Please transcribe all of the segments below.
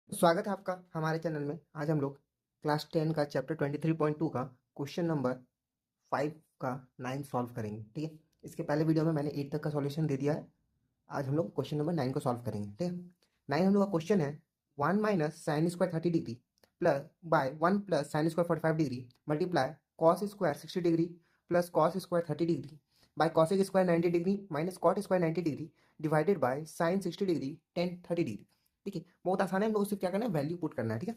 स्वागत है आपका हमारे चैनल में। आज हम लोग क्लास 10 का चैप्टर 23.2 का क्वेश्चन नंबर 5 का 9 सॉल्व करेंगे। ठीक है, इसके पहले वीडियो में मैंने 8 तक का सॉल्यूशन दे दिया है। आज हम लोग क्वेश्चन नंबर 9 को सॉल्व करेंगे। ठीक है, 9 हम लोग का क्वेश्चन है 1 minus sine square 30 degree plus by 1 plus sine square 45 degree multiply cos square 60 degree plus cos square 30 degree by cosec square 90 degree minus cot square 90 degree divided by sine 60 degree tan 30 degree. ठीक है, बहुत आसान है। हम लोग सिर्फ क्या करना है, वैल्यू पुट करना है। ठीक है,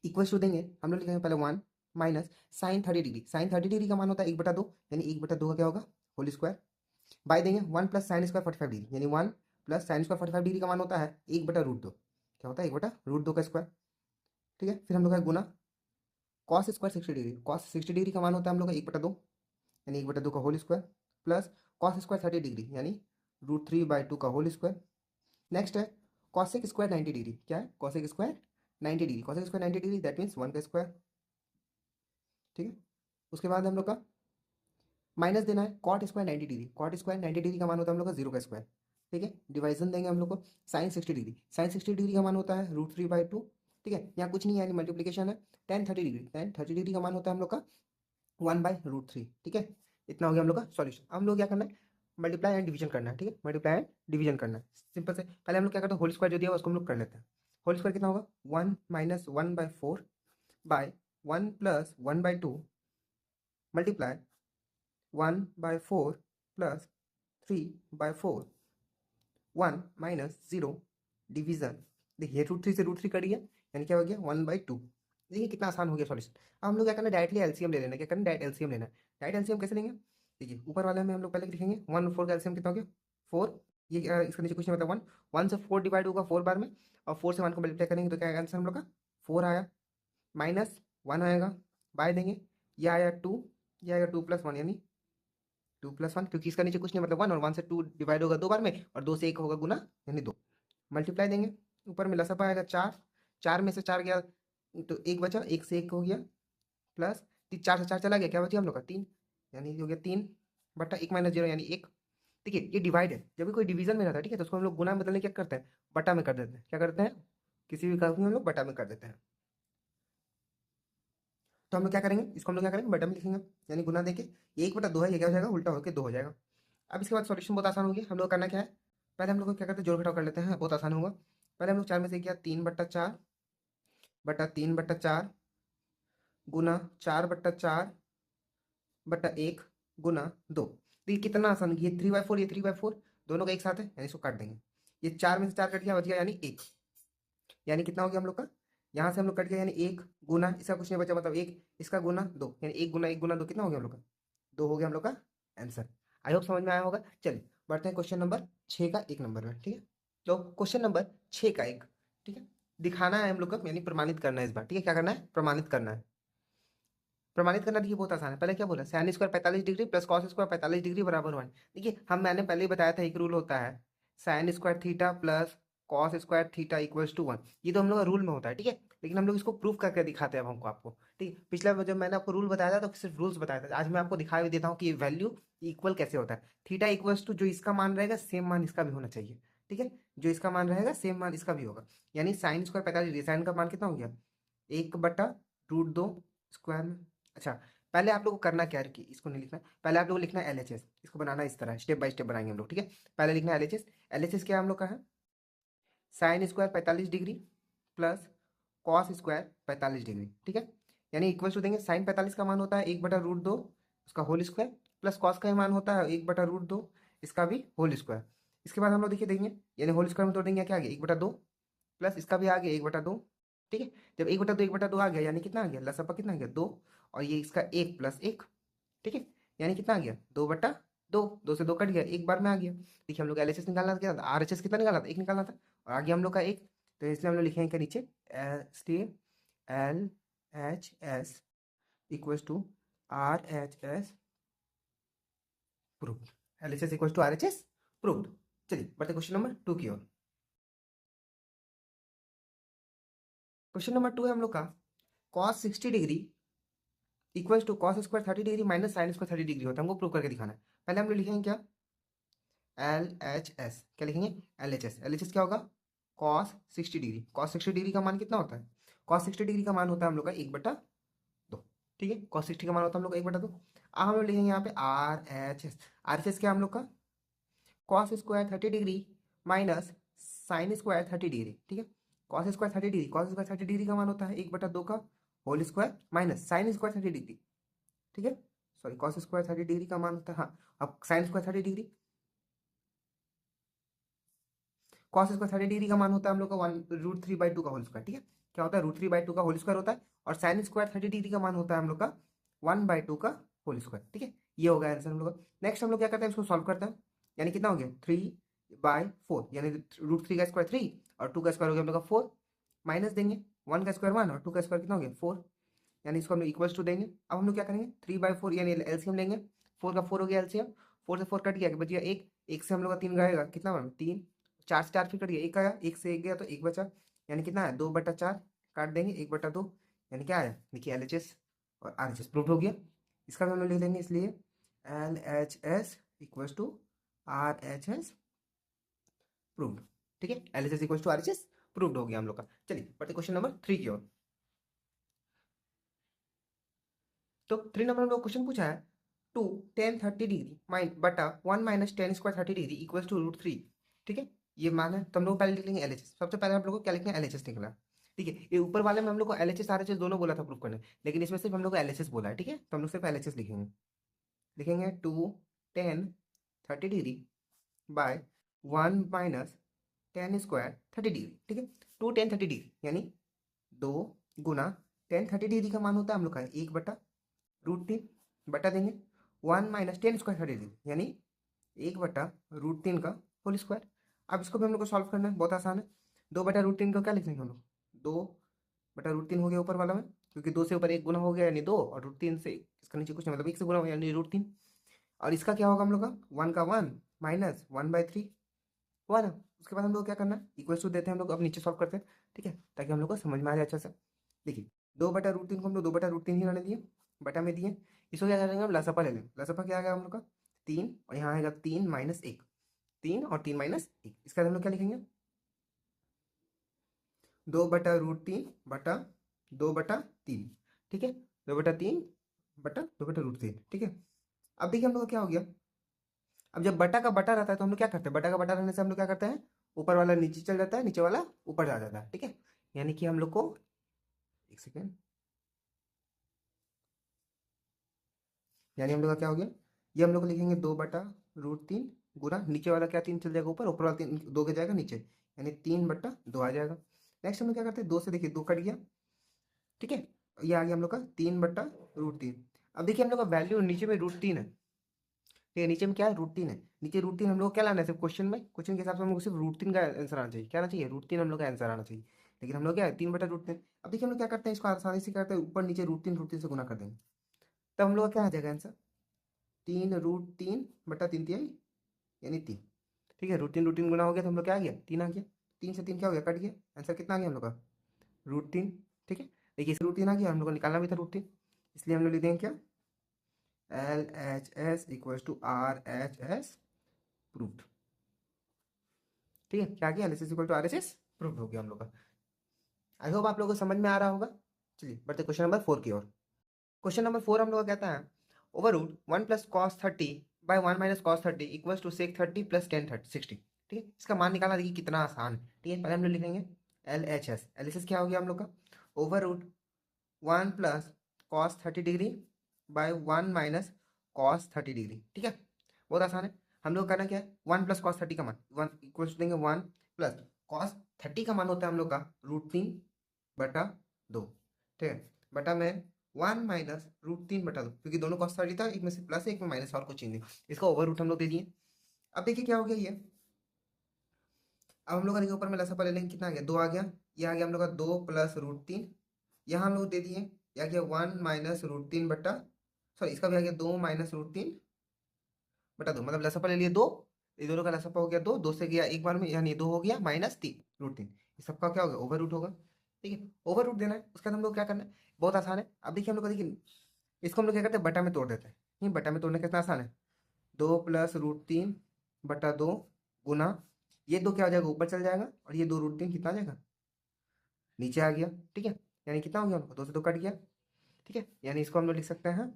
इक्वल टू देंगे, हम लोग लिखेंगे पहले 1 minus sine 30 degree. Sine 30 degree का मान होता है 1/2, यानी 1/2 का क्या होगा, होल स्क्वायर। बाय देंगे 1 प्लस साइन स्क्वायर 45 डिग्री, यानी 1 प्लस साइन स्क्वायर 45 डिग्री का मान होता है 1/√2। क्या होता है, 1/√2 का स्क्वायर। ठीक है, फिर हम लोग का गुना cos square 60 degree. Cos 60 degree का मान होता है हम लोग का 1/2, यानी 1/2 का whole square plus cos square 30 degree, यानी √3/2 का होल स्क्वायर। नेक्स्ट है कॉसेक स्क्वायर 90 डिग्री। क्या है, cosec square 90 degree. Cosec square 90 degree that means 1 का स्क्वायर। ठीक है, उसके बाद हम लोग का माइनस देना है cot square 90 degree. Cot square 90 degree का मान होता है हम लोग का 0 का स्क्वायर। ठीक है, डिवाइजन देंगे हम लोग को साइन 60 डिग्री। साइन 60 डिग्री का मान होता है √3/2। ठीक है, यहाँ कुछ नहीं है, यानी मल्टीप्लीकेशन है। टेन 30 डिग्री, टेन 30 डिग्री का मान होता है हम लोग का 1/√3। ठीक है, इतना हो गया हम लोग का सॉल्यूशन। हम लोग क्या करना है, मल्टीप्लाई एंड डिवीजन करना है। ठीक है, मल्टीप्लाई एंड डिवीजन करना है सिंपल से। पहले हम लोग क्या करते हैं, होल स्क्वायर जो दिया हुआ उसको हम लोग कर लेते हैं। होल स्क्वायर कितना होगा, 1 minus 1/4 by 1 plus 1/2 multiply 1/4 plus 3/4 1 minus 0 division. देखिए √3 से √3 कट गया, यानी क्या हो गया 1/2। देखिए कितना आसान हो गया सॉल्यूशन। अब हम लोग क्या करना है, डायरेक्टली एलसीएम ले लेना है। क्या करना है, डायरेक्ट एलसीएम लेना है। डायरेक्ट एलसीएम कैसे लेंगे, देखिए ऊपर वाले में हम लोग पहले लिखेंगे 1 और 4 का एलसीएम कितना हो गया 4। ये इसके नीचे कुछ नहीं, मतलब 1 1 से 4 डिवाइड होगा 4 बार में, और 4 से 1 को मल्टीप्लाई करेंगे तो क्या आएगा आंसर हम लोग का 4 आया, माइनस 1 आएगा, बाय देंगे, ये आया 2, ये आएगा 2+1 यानी 2+1, क्योंकि इसका नीचे कुछ नहीं, मतलब 1 और 1 से 2 डिवाइड होगा 2 बार में, और 2 से 1 होगा गुना, यानी 2। मल्टीप्लाई देंगे, ऊपर में लसअप आएगा 4, 4 में से 4 गया तो 1 बचा, 1 से 1 हो गया, प्लस 4 से 4 चला गया, क्या बचा हम लोग का 3, यानी ये हो गया 3/1 - 0 यानी 1। देखिए ये डिवाइड है, जब भी कोई डिवीजन में रहता है, ठीक है, तो उसको हम लोग गुना में बदलने क्या करते हैं, बटा में कर देते हैं। क्या करते हैं, किसी भी कर्व में हम लोग बटा में कर देते हैं। तो हम लोग क्या करेंगे, इसको हम लोग क्या करेंगे, बटा में लिखेंगे, यानी गुना देके 1/2 है, ये क्या हो जाएगा, उल्टा होकर 2 हो जाएगा। अब इसके बाद सॉल्यूशन बहुत आसान हो गया। हम लोग करना क्या है, पहले हम लोग को क्या करते हैं, जोड़ घटाव कर लेते हैं, बहुत आसान होगा। पहले हम लोग 4 में से किया 3/4 गुना 4/4/1 गुना 2। देखिए कितना आसान, ये 3/4, ये 3/4 दोनों का एक साथ है, यानी इसको काट देंगे। ये 4 में से 4 कट गया, बच गया यानी 1, यानी कितना हो गया हम लोग का, यहाँ से हम लोग कट गया, यानी 1 गुना इसका कुछ नहीं बचा, मतलब 1 इसका गुना 2, यानी 1 गुना 1 गुना 2 कितना हो गया हम लोग का, 2 हो गया हम लोग का आंसर। आई होप समझ में आया होगा। चलिए बढ़ते हैं क्वेश्चन नंबर 6 का 1 नंबर में। ठीक है, तो क्वेश्चन नंबर 6 का 1, ठीक है, दिखाना है हम लोग का, यानी प्रमाणित करना है इस बार। ठीक है, क्या करना है, प्रमाणित करना है। प्रमाणित करना देखिए बहुत आसान है। पहले क्या बोला, sign square 45 degree plus cos square 45 degree बराबर 1। देखिए मैंने पहले ही बताया था, एक रूल होता है sine square theta plus cos square theta equals to 1। ये तो हम लोग का रूल में होता है। ठीक है, लेकिन हम लोग इसको प्रूफ करके दिखाते हैं अब हमको आपको। ठीक है, पिछला जब मैंने आपको रूल बताया था तो सिर्फ रूल्स बताया था, आज मैं आपको दिखा भी देता हूँ कि वैल्यू इक्वल कैसे होता है। थीटा इक्वल्स टू जो इसका मान रहेगा सेम मान इसका भी होना चाहिए। ठीक है, जो इसका मान रहेगा सेम मान इसका भी होगा, यानी साइन स्क्वायर 45 डिग्री, साइन का मान कितना हो गया 1/√2 स्क्वायर में। अच्छा, पहले आप लोग को करना क्या है कि इसको नहीं लिखना, पहले आप लोग को लिखना है एलएचएस। इसको बनाना इस तरह स्टेप बाय स्टेप बनाएंगे हम लोग। ठीक है, पहले लिखना है एलएचएस। एलएचएस क्या हम लोग का है, sine square 45 degree plus cos square 45 degree. ठीक है, यानी इक्वल टू देंगे, साइन 45 का मान होता है 1/√2 उसका होल स्क्वायर, प्लस कॉस का मान होता है 1/√2 इसका भी होल स्क्वायर। इसके बाद हम लोग देखिए देंगे, यानी होल स्क्वायर में तोड़ देंगे, क्या आ गया 1/2 प्लस इसका भी आ गया 1/2। ठीक है, जब 1/2 आ गया, यानी कितना आ गया, लसअपा कितना आ गया 2, और ये इसका 1 प्लस 1। ठीक है, यानी कितना आ गया 2/2, 2 से 2 कट गया, एक बार में आ गया। देखिए हम लोग एलएचएस निकालना था, क्या था, आरएचएस कितना निकालना था, 1 निकालना था, और आ गया हम लोग का 1। तो इसलिए हम लोग लिखेंगे क्या नीचे, LHS equals to RHS proved. LHS equals to RHS proved. चलिए बढ़ते क्वेश्चन नंबर 2 की ओर। क्वेश्चन नंबर 2 है हम लोग का, cos 60 degree equals to cos square 30 degree minus sine square 30 degree होता है, हमको प्रूव करके दिखाना है। पहले हम लोग लिखेंगे क्या, LHS, क्या लिखेंगे, LHS। LHS क्या होगा, कॉस 60 डिग्री। कॉस 60 डिग्री का मान कितना होता है? कॉस 60 डिग्री का मान होता है हम लोग का 1/2। ठीक है, कॉस 60 का मान होता है हम लोग का 1/2। अब हम लोग लिखेंगे यहाँ पे R H S. R H S क्या है हम लोग का? Cos square 30 degree minus sine square 30 degree. ठीक है, cos square 30 degree, cos square 30 degree का मान होता है 1/2 का whole square minus sine square 30 degree. ठीक है, सॉरी, कॉस स्क्वायर 30 डिग्री का मान होता है, हाँ, अब sign square 30 degree, cos square 30 degree का मान होता है हम लोग का 1√3/2 का होल स्क्वायर। ठीक है, क्या होता है? √3/2 का होल स्क्वायर होता है, और साइन स्क्वायर 30 डिग्री का मान होता है हम लोग का 1/2 का होल स्क्वायर। ठीक है, ये हो गया आंसर हम लोग का। नेक्स्ट हम लोग क्या करते हैं, इसको सॉल्व करते हैं। यानी कितना हो गया? 3/4, यानी √3 का स्क्वायर 3 और 2 का स्क्वायर हो गया हम लोग का 4, माइनस देंगे 1 का स्क्वायर 1 और 2 का स्क्वायर कितना हो गया 4, यानी इसको हम लोग इक्वल्स टू देंगे। अब हम लोग क्या करेंगे? 3/4 यानी एलसीएम लेंगे। 4 का 4 हो गया एलसीएम, 4 से 4 कट गया, बच गया 1, 1 से हम लोग का 3 गएगा, कितना बना? 3, 4 से 4 फिर कट गया, 1 आया, 1 से 1 गया तो 1 बचा, यानी कितना है? 2/4 काट देंगे 1/2, यानी क्या आया? देखिए LHS और RHS प्रूव हो गया। इसका भी हम लोग लिख देंगे, इसलिए LHS equals to RHS proved. ठीक है, LHS equals to RHS proved हो गया हम लोग का। चलिए बढ़ते क्वेश्चन नंबर 3 की ओर। तो 3 नंबर में लोग क्वेश्चन पूछा है 2 tan 30 डिग्री बटा 1 minus tan square 30 degree equals to √3। ठीक है, ये मान है, तो हम लोग पहले लिख लेंगे LHS। सबसे पहले हम लोग को क्या लिखना है? LHS लिखना है। ठीक है, ये ऊपर वाले में हम लोग को LHS RHS दोनों बोला था प्रूव करने, लेकिन इसमें सिर्फ हम लोग को LHS बोला है। ठीक है, तो हम लोग सिर्फ LHS लिखेंगे। लिखेंगे 2 tan 30 degree bye 1 minus tan square 30 degree. ठीक है, 2 tan 30 डिग्री यानी 2 गुना tan 30 डिग्री का मान होता है हम लोग का 1/√3, बटा देंगे 1 माइनस टेन स्क्वायर 30 डिग्री यानी 1/√3 का होल स्क्वायर। अब इसको भी हम लोग को सॉल्व करना है, बहुत आसान है। 2/√3 को क्या लिख लेंगे हम लोग? 2/√3 हो गया ऊपर वाला में, क्योंकि 2 से ऊपर 1 गुना हो गया यानी 2, और √3 से इसका नीचे कुछ नहीं, मतलब 1 से गुना हो गया यानी √3। और इसका क्या होगा हम लोग का? 1 का 1 माइनस 1/3 1 है। उसके बाद हम लोग क्या करना है? इक्वल टू देते हैं हम लोग, अब नीचे सॉल्व करते हैं। ठीक है, ताकि हम लोग को समझ में आ जाए अच्छा से। देखिए 2/√3 को हम लोग 2/√3 ही रहने दिए, बटा में दिए। इसको क्या करेंगे? हम लसपा ले लेंगे। लसपा क्या आ गया हम लोग का? 3, और यहाँ आएगा 3 माइनस 1, 3 और 3 माइनस 1। इसका हम लोग क्या लिखेंगे? 2/√3 बटा 2/3। ठीक है, 2/3 बटा 2/√3। ठीक है, अब देखिए हम लोग का क्या हो गया। अब जब बटा का बटा रहता है तो हम लोग क्या करते हैं? बटा का बटा रहने से हम लोग क्या करते हैं? ऊपर वाला नीचे चल जाता है, नीचे वाला ऊपर जा जाता है। ठीक है, यानी कि हम लोग को, एक सेकेंड, यानी हम लोग का क्या हो गया? ये हम लोग लिखेंगे 2/√3 गुना नीचे वाला क्या 3 चल जाएगा ऊपर, ऊपर वाला 3 2 के जाएगा नीचे, यानी 3/2 आ जाएगा। नेक्स्ट हम लोग क्या करते हैं? 2 से देखिए 2 कट गया। ठीक है, ये आ गया हम लोग का 3/√3। अब देखिए हम लोग का वैल्यू नीचे में √3 है। ठीक है, नीचे में क्या है? √3 है। नीचे √3 हम लोग को क्या लाना है? सिर्फ क्वेश्चन में, क्वेश्चन के हिसाब से हम लोग सिर्फ √3 का आंसर आना चाहिए। क्या आना चाहिए? √3 हम लोग का आंसर आना चाहिए। लेकिन हम लोग क्या है? 3/√3। अब देखिए हम लोग क्या करते हैं, इसको आसानी से करते हैं, ऊपर नीचे √3 से गुना कर देंगे, तब हम लोग का क्या आ जाएगा आंसर? 3√3/3 तिहाई यानी 3। ठीक है, √3 गुना हो गया तो हम लोग क्या आ गया? 3 आ गया। 3 से 3 क्या हो गया? कट गया। आंसर कितना आ गया हम लोग का? √3। ठीक है, देखिए √3 आ गया, हम लोग को निकालना भी था √3, इसलिए हम लोग लिख देंगे क्या? LHS equals to RHS proved. ठीक है, क्या किया? LHS equal to RHS proved हो गया हम लोग का। आई होप आप लोगों को समझ में आ रहा होगा। चलिए बढ़ते क्वेश्चन नंबर 4 की ओर। क्वेश्चन नंबर 4 हम लोग का कहता है √1 plus cos 30 by 1 minus cos 30 equals to sec 30 plus tan 60। ठीक है, इसका मान निकालना, देखिए कितना आसान है। ठीक है, पहले हम लोग लिखेंगे LHS। LHS क्या हो गया हम लोग का? √1 plus cos 30 degree bye 1 minus cos 30 degree. ठीक है, बहुत आसान है। हम लोग करना क्या है? 1 प्लस कॉस 30 का मान 1 इक्वल्स देंगे 1 प्लस कॉस 30 का मान होता है हम लोग का √3/2। ठीक है, बटा में 1 माइनस √3/2, क्योंकि दोनों कॉस 30 था, एक में से प्लस है एक में माइनस, और कुछ चेंज नहीं। इसका ओवर रूट हम लोग दे दिए। अब देखिए क्या हो गया ये, अब हम लोग का देखिए ऊपर में लसापा ले लेंगे, कितना आ गया? 2 आ गया। ये आ गया हम लोग का 2 प्लस √3, यहाँ हम लोग दे दिए, यह आ गया 1 माइनस √3 बटा, सॉरी इसका भी आ गया 2 माइनस √3/2, मतलब लसापा ले लिए 2, ये दोनों का लसापा हो गया 2, 2 से गया एक बार में, यानी 2 हो गया माइनस 3 √3, ये सबका क्या होगा? ओवर रूट होगा। ठीक है, ओवर रूट देना है, उसके बाद हम लोग क्या करना है? बहुत आसान है। अब देखिए हम लोग का, देखिए इसको हम लोग क्या करते हैं? बटा में तोड़ देते हैं। नहीं, बटा में तोड़ना कितना आसान है? 2 प्लस √3/2 गुना ये दो क्या हो जाएगा, ऊपर चल जाएगा, और ये 2√3 कितना आ जाएगा, नीचे आ गया। ठीक है, यानी कितना हो गया, 2 से 2 कट गया। ठीक है, यानी इसको हम लोग लिख सकते हैं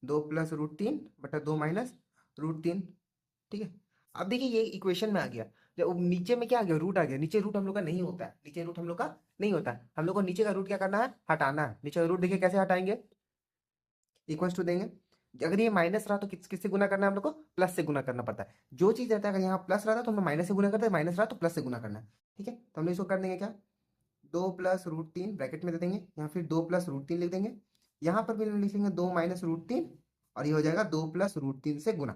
2 + √3 बटा 2 - √3। ठीक है, अब देखिए ये इक्वेशन में आ गया, जब नीचे में क्या आ गया, रूट आ गया। नीचे रूट हम लोग का नहीं होता है, नीचे रूट हम लोग का नहीं होता है। हम लोग को नीचे का रूट क्या करना है, हटाना है। नीचे का रूट देखिए कैसे हटाएंगे, इक्वल्स टू देंगे। अगर ये माइनस रहा तो किससे गुना करना है हम लोग को, प्लस से गुना करना पड़ता है। जो चीज रहता है, अगर यहाँ प्लस रहा था तो हम लोग माइनस से गुना करते हैं, माइनस रहा तो प्लस से गुना करना है। ठीक है, तो हम लोग इसको कर देंगे क्या, 2 + √3 ब्रैकेट में दे देंगे, यहाँ फिर 2 + √3 लिख देंगे। यहाँ पर भी हम लिखेंगे 2 - √3, और ये हो जाएगा 2 + √3 से गुना।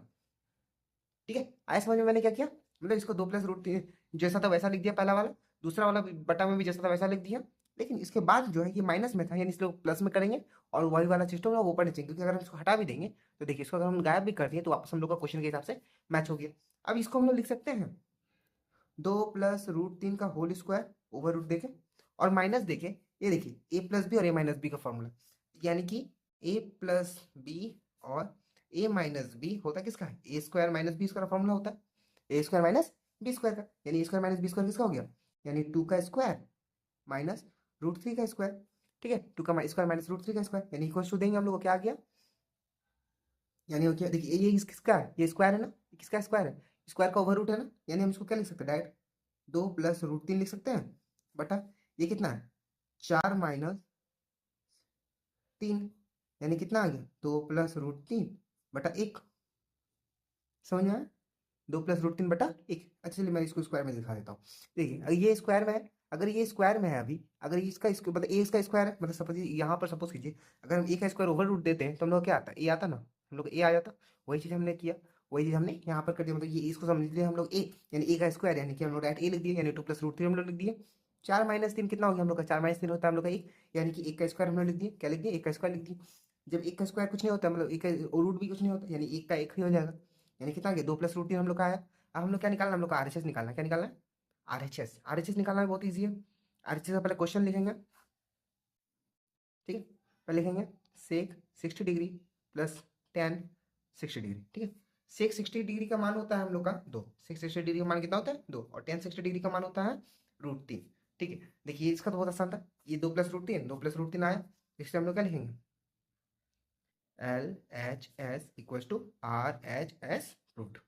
ठीक है, आया समझ में मैंने क्या किया, मतलब इसको 2 + √3 जैसा था वैसा लिख दिया पहला वाला, दूसरा वाला बटा में भी जैसा था वैसा लिख दिया। लेकिन इसके बाद जो है ये माइनस में था, यानी इसको प्लस में करेंगे, और वही वाला सिस्टम है वो ऊपर नीचे, क्योंकि अगर हम इसको हटा भी देंगे तो देखिए इसको अगर हम गायब भी कर दिए तो वापस हम लोग का क्वेश्चन के हिसाब से मैच हो गया। अब इसको हम लोग लिख सकते हैं 2 + √3 का होल स्क्वायर ओवर रूट देके, और माइनस देके ये देखिए a + b और a - b का फॉर्मूला, यानी कि a + b और a - b होता किसका है, a² - b² का फॉर्मूला होता है, a² - b² का, यानी a² - b² किसका हो गया, यानी 2 का स्क्वायर माइनस √3 का स्क्वायर। ठीक है, 2 का स्क्वायर माइनस √3 का स्क्वायर, यानी इक्वल टू देंगे हम लोग को क्या आ गया, यानी वो क्या, देखिए ये किसका है, ये स्क्वायर है ना, ये किसका स्क्वायर है, स्क्वायर का ओवर रूट है ना, यानी हम इसको क्या लिख सकते हैं, डायरेक्ट 2 + √3 लिख सकते हैं, बटा ये कितना है 4 - 3, यानी कितना आ गया 2 + √3 बटा 1। समझ में आया, 2 + √3 बटा 1। अच्छा चलिए मैं इसको स्क्वायर में दिखा देता हूँ। देखिए अगर ये स्क्वायर में है, अगर ये स्क्वायर में है अभी, अगर इसका मतलब ए इसका स्क्वायर है, मतलब सपोज यहाँ पर सपोज कीजिए अगर हम ए का स्क्वायर ओवर रूट देते हैं तो हम लोग क्या आता है, ए आता ना, हम लोग ए आ जाता। वही चीज़ हमने किया, वही चीज़ हमने यहाँ पर कर दिया, मतलब ये इसको समझ लीजिए हम लोग ए, यानी ए का स्क्वायर, यानी कि हम लोग डायरेक्ट ए लिख दिए, यानी 2 + √3 हम लोग लिख दिए। 4 - 3 कितना हो गया हम लोग का, 4 - 3 होता है हम लोग का 1, यानी कि 1 का स्क्वायर हम लोग लिख दिए, क्या लिख दिए, 1 का स्क्वायर लिख दिए। जब 1 का स्क्वायर कुछ नहीं होता, मतलब 1 का रूट भी कुछ नहीं होता, यानी 1 का 1 ही हो जाएगा, यानी कितना आ गया 2 + √3 हम लोग का आया। अब हम लोग क्या निकालना, हम लोग का आरएचएस निकालना है, क्या निकालना है, आरएचएस। आरएचएस निकालना बहुत ईजी है। आरएचएस का पहले क्वेश्चन लिखेंगे। ठीक है, पहले लिखेंगे सेक 60 डिग्री प्लस टेन 60 डिग्री। ठीक है, सेक 60 डिग्री का मान होता है हम लोग का 2, सेक 60 डिग्री का मान कितना होता है 2, और टेन 60 डिग्री का मान होता है √3। ठीक है, देखिए इसका तो बहुत आसान था, ये 2 + √3, 2 + √3 आया, इसलिए हम लोग क्या लिखेंगे LHS = RHS प्रूफ।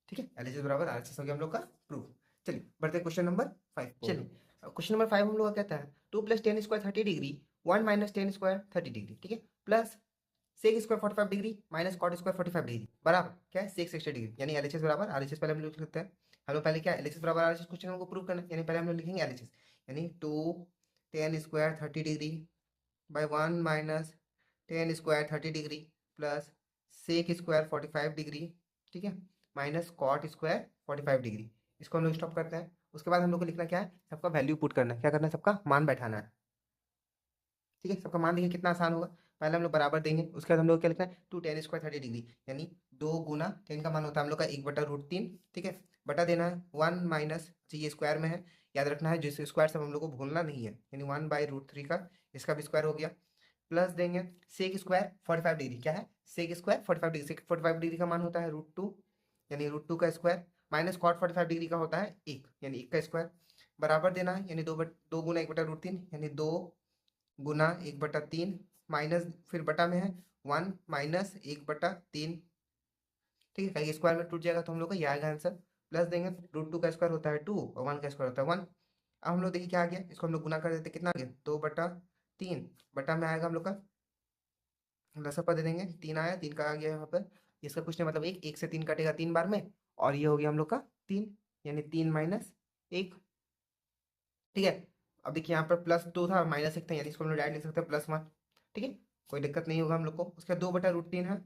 ठीक है, LHS बराबर RHS हो गया हम लोग का प्रूफ। चलिए बढ़ते हैं क्वेश्चन नंबर 5। चलिए क्वेश्चन नंबर 5 हम लोग का कहता है 2 + tan² 30 डिग्री 1 - tan² 30 डिग्री। ठीक है, plus sec² 45 degree minus cot² 45 degree बराबर क्या है sec 60 डिग्री, यानी LHS बराबर RHS पहले हम लोग लिख सकते हैं। हम लोग पहले क्या LHS बराबर RHS क्वेश्चन हमको प्रूव करना है, यानी पहले हम लोग लिखेंगे LHS, यानी 2 tan² 30 degree bye 1 - tan² 30 degree plus sec² 45 degree. ठीक है, माइनस cot² 45 डिग्री। इसको हम लोग स्टॉप करते हैं। उसके बाद हम लोग को लिखना क्या है, सबका वैल्यू पुट करना है, क्या करना है, सबका मान बैठाना है। ठीक है, सबका मान देखिए कितना आसान होगा, पहले हम लोग बराबर देंगे, उसके बाद हम लोग क्या लिखना है 2 tan² 30 डिग्री, यानी 2 गुना टेन का मान होता है हम लोग का 1/√3। ठीक है, बटा देना है 1 माइनस, ये स्क्वायर में है, याद रखना है जिस स्क्वायर से हम लोग को भूलना नहीं है, यानी 1/√3 का, इसका भी स्क्वायर हो गया, प्लस देंगे sec² 45 डिग्री, क्या है sec² 45 डिग्री, sec 45 डिग्री का मान होता है √2, यानी √2 का स्क्वायर, माइनस cot 45 डिग्री का होता है 1, यानी 1 का स्क्वायर, बराबर देना है, यानी 2 गुना 1/√3, यानी 2 गुना 1/3, माइनस फिर बटा में है 1 माइनस 1/3। ठीक है, कहीं स्क्वायर में टूट जाएगा तो हम लोग का ये आएगा आंसर, प्लस देंगे √2 का स्क्वायर होता है 2 और 1 का स्क्वायर होता है 1। अब हम लोग देखिए क्या आ गया, इसको हम लोग गुना कर देते, कितना आ गया 2/3, बटा में आएगा हम लोग का लसापा दे देंगे, 3 आया, 3 का आ गया यहाँ पर, इसका कुछ नहीं मतलब 1, 1 से 3 कटेगा 3 बार में, और ये हो गया हम लोग का 3, यानी 3 माइनस 1। ठीक है, अब देखिए यहाँ पर +2 था -1 था, यानी इसको हम लोग डायरेक्ट लिख सकते हैं +1। ठीक है, कोई दिक्कत नहीं होगा हम लोग को। उसका 2/√3 है,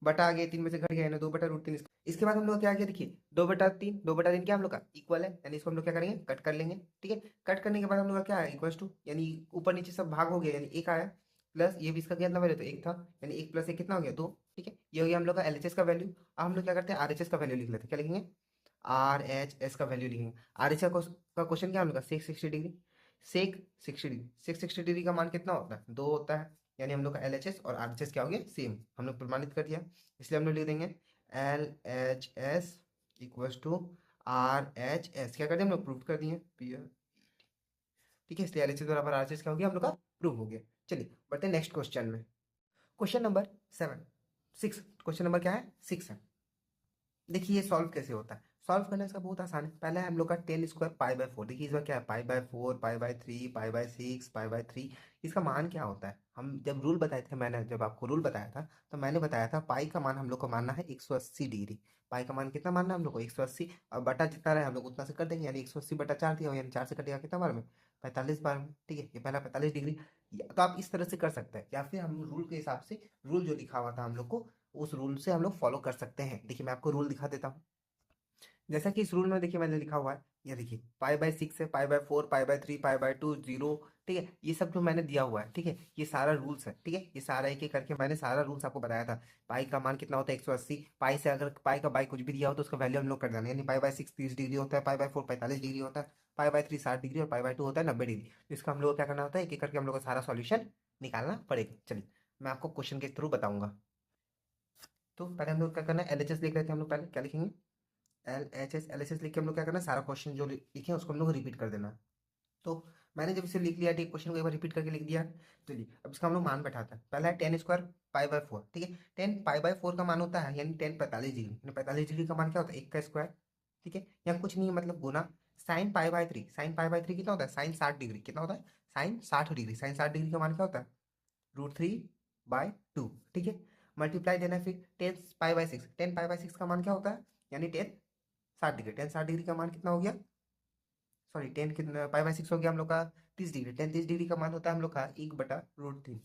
बटा आ गया 3 में से घट गया, यानी 2/√3। इसके बाद हम लोग क्या किया, देखिए 2/3, 2/3 क्या हम लोग का इक्वल है, यानी इसको हम लोग क्या करेंगे कट कर लेंगे। ठीक है, कट करने के बाद हम लोग का क्या है इक्वल टू, यानी ऊपर नीचे सब भाग हो गया, यानी 1 आया, प्लस ये भी इसका कितना वैल्यू तो 1 था, यानी 1 + 1 कितना हो गया 2। ठीक है, ये हो गया हम लोग का LHS का वैल्यू। अब हम लोग क्या करते हैं RHS का वैल्यू लिख लेते हैं, क्या लिखेंगे RHS का वैल्यू लिखेंगे। RHS का क्वेश्चन क्या हम लोग का सेक 60 डिग्री, सेक 60 डिग्री, सेक 60 डिग्री का मान कितना होता है 2 होता है, यानी हम लोग का LHS और RHS क्या हो गया सेम, हम लोग प्रमाणित कर दिया, इसलिए हम लोग लिख देंगे LHS इक्वल्स टू RHS, क्या कर दिया हम लोग, प्रूव कर दिए P, ठीक है। इसलिए LHS बराबर RHS क्या हो गया हम लोग का, प्रूव हो गया। चलिए बढ़ते हैं नेक्स्ट क्वेश्चन में। क्वेश्चन नंबर 6, क्वेश्चन नंबर क्या है, 6 है। देखिए ये सॉल्व कैसे होता है। सॉल्व करने का बहुत आसान है। पहले हम लोग का 10² π/4, देखिए इसमें क्या है, π/4, π/3, π/6, π/3। इसका मान क्या होता है, हम जब रूल बताए थे, मैंने जब आपको रूल बताया था तो मैंने बताया था पाई का मान हम लोग को मानना है 180 डिग्री। पाई का मान कितना मानना है हम लोग को, 180, और बटा जितना रहे हम लोग उतना से कर देंगे, यानी 180/4 दिया, यानी 4 से कटेगा कितना बार में, 45 बार में, ठीक है। ये पहला 45 डिग्री। तो आप इस तरह से कर सकते हैं, या फिर हम रूल के हिसाब से, रूल जो लिखा हुआ था हम लोग को, उस रूल से हम लोग फॉलो कर सकते हैं। देखिए मैं आपको रूल दिखा देता हूँ। जैसा कि इस रूल में देखिए मैंने लिखा हुआ है, ये देखिए π/6 है, π/4, π/3, π/2, 0, ठीक है। ये सब जो मैंने दिया हुआ है, ठीक है, ये सारा रूल्स है, ठीक है। ये सारा एक एक करके मैंने सारा रूल्स आपको बताया था। पाई का मान कितना होता है 180, पाई से अगर पाई का बाई कुछ भी दिया हो तो उसका वैल्यू हम लोग कर देना, यानी π/6 30 डिग्री होता है, π/4 45 डिग्री होता है, π/3 60 डिग्री, और π/2 होता है 90 डिग्री। तो इसका हम लोग को क्या करना होता है, एक एक करके हम लोग को सारा सॉल्यूशन निकालना पड़ेगा। चलिए मैं आपको क्वेश्चन के थ्रू बताऊंगा। तो पहले हम लोग क्या करना है, LHS लिख लेते हैं हम लोग। पहले क्या लिखेंगे, LHS लिख के हम लोग क्या करना है, सारा क्वेश्चन जो लिखे हैं उसको हम लोग रिपीट कर देना। तो मैंने जब इसे लिख लिया, ठीक, क्वेश्चन को एक बार रिपीट करके लिख दिया। चलिए अब इसका हम लोग मान बैठाते हैं। पहला है 10² π/4, ठीक है। 10 π/4 का मान होता है, यानी 10 45 डिग्री, यानी 45 डिग्री का मान क्या होता है, 1 का स्क्वायर, ठीक है। या कुछ नहीं मतलब गुना साइन π/3, साइन π/3 कितना होता है, साइन 60 डिग्री, कितना होता है, साइन 60 डिग्री, साइन 60 डिग्री का मान क्या होता है, √3/2, ठीक है। मल्टीप्लाई देना है फिर 10 π/6, 10 π/6 का मान क्या होता है, यानी 10 60 डिग्री, 10 60 डिग्री का मान कितना हो गया, सॉरी 10 कितना, π/6 हो गया हम लोग का 30 डिग्री, 10 30 डिग्री का मान होता है हम लोग का 1/√3।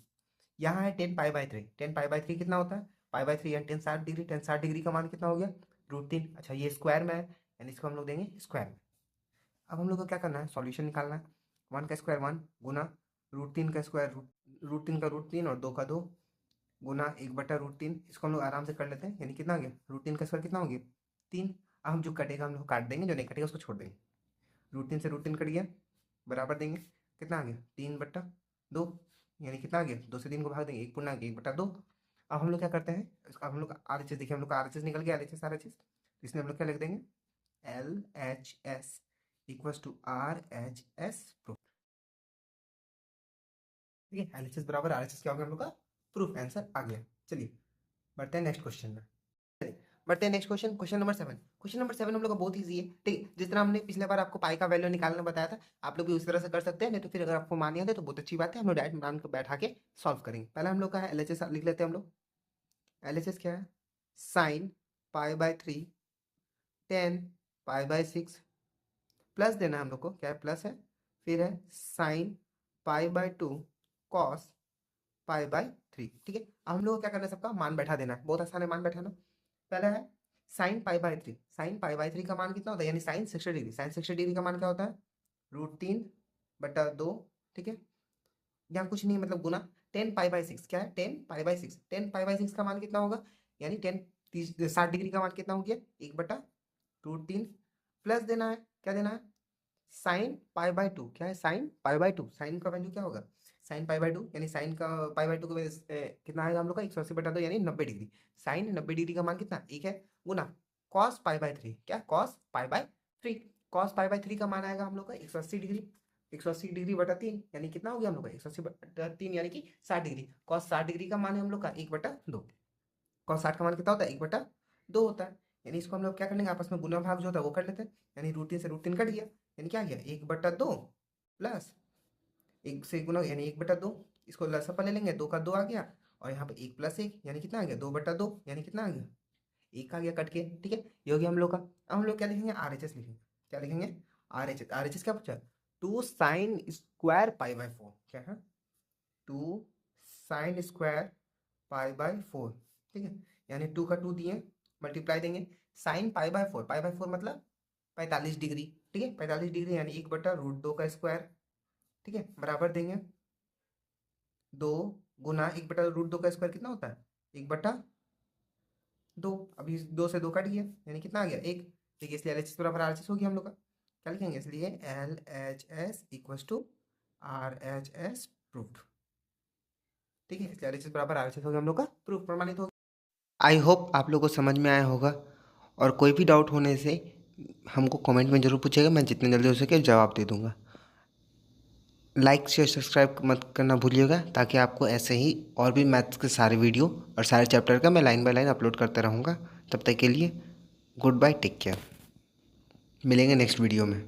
यहाँ है 10 π/3, 10 π/3 कितना होता है, π/3 यानी 10 60 डिग्री, 10 60 डिग्री का मान कितना हो गया, √3। अच्छा ये स्क्वायर में है, यानी इसको हम लोग देंगे स्क्वायर में। अब हम लोग को क्या करना है, सॉल्यूशन निकालना है। 1 का स्क्वायर 1 गुना √3 का स्क्वायर, √3 और 2 का 2, गुना 1/√3। इसको हम लोग आराम से कर लेते हैं, यानी कितना आ गया, √3 का स्क्वायर कितना हो गया, 3। अब हम जो कटेगा हम लोग काट देंगे, जो नहीं कटेगा उसको छोड़ देंगे। √3 से √3 कट गया, बराबर देंगे, कितना आ गया, 3/2, यानी कितना आ गया, 2 से 3 को भाग देंगे, 1 पूर्णांक 1/2। अब हम लोग क्या करते हैं, अब हम लोग RHS, देखिए हम लोग का RHS निकल गया, LHS RHS, तो इसमें हम लोग क्या लिख देंगे, LHS equals to RHS proof, ठीक है। LHS बराबर RHS क्या हो गया हम लोग का, प्रूफ, आंसर आ गया। चलिए बढ़ते हैं नेक्स्ट क्वेश्चन में। बढ़ते हैं next question, question number 7। Question number 7 हम लोग का बहुत ईजी है, ठीक है। जिस तरह हमने पिछले बार आपको पाई का वैल्यू निकालना बताया था, आप लोग भी उस तरह से कर सकते हैं। नहीं तो फिर अगर आपको मान याद है तो बहुत अच्छी बात है, हम लोग डायरेक्ट मान को बैठा के सॉल्व करेंगे। पहले हम लोग का है LHS लिख लेते हैं हम लोग। LHS क्या है, साइन π/3 10 π/6, प्लस देना है हम लोग को, क्या है, प्लस है। फिर है साइन π/2 कॉस π/3, ठीक है। अब हम लोग को क्या करना है, सबका मान बैठा देना है, बहुत आसान है मान बैठाना। पहला है साइन π/3, साइन π/3 का मान कितना होता है, यानी साइन 60 डिग्री, साइन 60 डिग्री का मान क्या होता है, √3/2, ठीक है। यहाँ कुछ नहीं मतलब गुना 10 π/6, क्या है, 10 π/6, 10 π/6 का मान कितना होगा, यानी 60 डिग्री का मान कितना हो गया, 1/√3। प्लस देना है, क्या देना है, साइन π/2, क्या है, साइन π/2, साइन का वैल्यू क्या होगा, साइन π/2, यानी साइन का π/2 का कितना आएगा हम लोग का, 180/2, यानी 90 डिग्री। साइन 90 डिग्री का मान कितना, एक है, गुना कॉस π/3, क्या, कॉस π/3, कॉस π/3 का मान आएगा हम लोग का 180 डिग्री, 180 डिग्री/3, यानी कितना हो गया हम लोग का 180/3, यानी कि 60 डिग्री। कॉस 60 डिग्री का मान है हम लोग का 1/2। कॉस 60 का मान कितना होता है, 1/2 होता है। यानी इसको हम लोग क्या कर लेंगे, आपस में गुना भाग जो होता है वो कर लेते हैं, यानी √3 से √3 कट गया, यानी क्या आ गया, 1/2 प्लस 1 से गुना, यानी 1/2। इसको लसा पर ले लेंगे, 2 का 2 आ गया, और यहाँ पे 1 + 1, यानी कितना आ गया, 2/2, यानी कितना आ गया, 1 आ गया कट के, ठीक है। ये हो गया हम लोग का। अब हम लोग क्या लिखेंगे, RHS लिखेंगे। क्या लिखेंगे, RHS क्या पूछा, 2 sin² π/4, क्या है, 2 sin² π/4, ठीक है। यानी 2 का 2 दिए, मल्टीप्लाई देंगे, साइन π/4 मतलब 45 डिग्री, ठीक है। 45 डिग्री यानी 1/√2 का स्क्वायर, ठीक है, बराबर देंगे 2 गुना 1/√2 का स्क्वायर कितना होता है, 1/2। अभी 2 से 2 कट गया, यानी कितना आ गया, 1। देखिए इसलिए LHS बराबर RHS हो गया हम लोग का। क्या लिखेंगे, इसलिए LHS equals to RHS proofed, ठीक है। इसलिए LHS बराबर RHS हो गया हम लोग का, प्रूफ प्रमाणित हो गया। आई होप आप लोग को समझ में आया होगा। और कोई भी डाउट होने से हमको कमेंट में ज़रूर पूछिएगा, मैं जितनी जल्दी हो सके जवाब दे दूँगा। लाइक शेयर सब्सक्राइब मत करना भूलिएगा, ताकि आपको ऐसे ही और भी मैथ्स के सारे वीडियो और सारे चैप्टर का मैं लाइन बाय लाइन अपलोड करता रहूँगा। तब तक के लिए गुड बाय, टेक केयर, मिलेंगे नेक्स्ट वीडियो में।